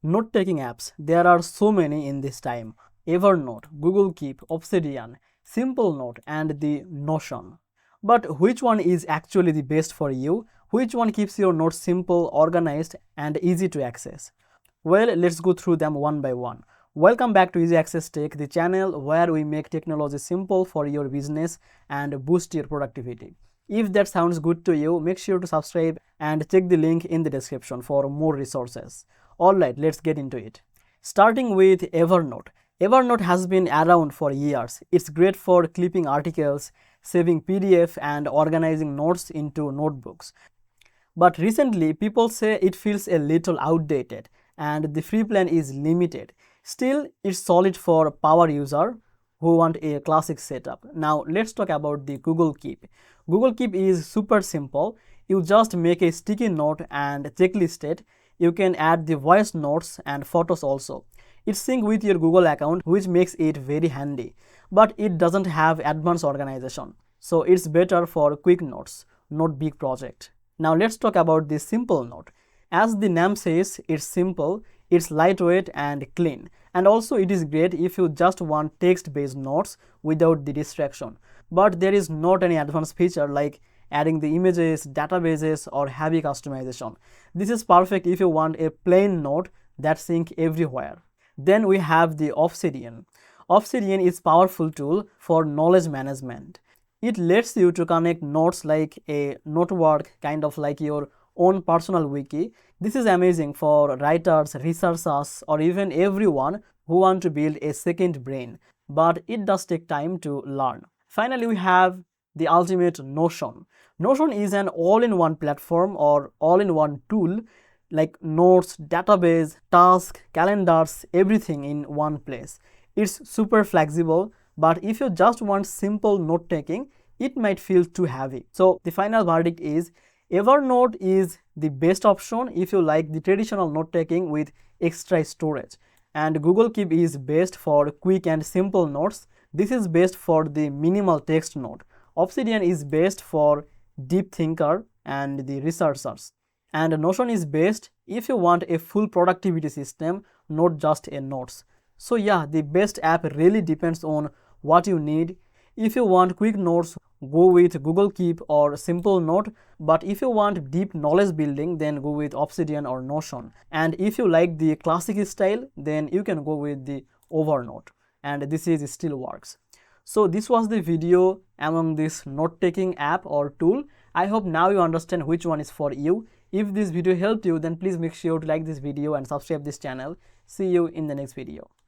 Note-taking apps, there are so many in this time. Evernote, Google Keep, Obsidian, Simplenote and the Notion. But which one is actually the best for you? Which one keeps your notes simple, organized and easy to access? Well, let's go through them one by one. Welcome back to Easy Access Tech, the channel where we make technology simple for your business and boost your productivity. If that sounds good to you, make sure to subscribe and check the link in the description for more resources. Alright, let's get into it. Starting with Evernote. Evernote has been around for years. It's great for clipping articles, saving PDF and organizing notes into notebooks. But recently, people say it feels a little outdated and the free plan is limited. Still, it's solid for power user who want a classic setup. Now, let's talk about the Google Keep. Google Keep is super simple. You just make a sticky note and checklist it. You can add the voice notes and photos also. It's synced with your Google account, which makes it very handy. But it doesn't have advanced organization. So it's better for quick notes, not big project. Now let's talk about the Simplenote. As the name says, it's simple, it's lightweight and clean. And also it is great if you just want text-based notes without the distraction. But there is not any advanced feature like adding the images, databases or heavy customization. This is perfect if you want a plain note that syncs everywhere. Then we have the Obsidian. Obsidian is a powerful tool for knowledge management. It lets you to connect notes like a notebook, kind of like your own personal wiki. This is amazing for writers, researchers, or even everyone who want to build a second brain. But it does take time to learn. Finally, we have the ultimate Notion. Notion is an all-in-one platform or all-in-one tool like notes, database, tasks, calendars, everything in one place. It's super flexible, but if you just want simple note taking, it might feel too heavy. So the final verdict is Evernote is the best option if you like the traditional note taking with extra storage. And Google Keep is best for quick and simple notes. This is best for the minimal text note. Obsidian is best for deep thinker and the researchers. And Notion is best if you want a full productivity system, not just a notes. So yeah, the best app really depends on what you need. If you want quick notes, go with Google Keep or Simplenote. But if you want deep knowledge building, then go with Obsidian or Notion. And if you like the classic style, then you can go with the Evernote. And this is still works. So this was the video among this note-taking app or tool. I hope now you understand which one is for you. If this video helped you, then please make sure to like this video and subscribe this channel. See you in the next video.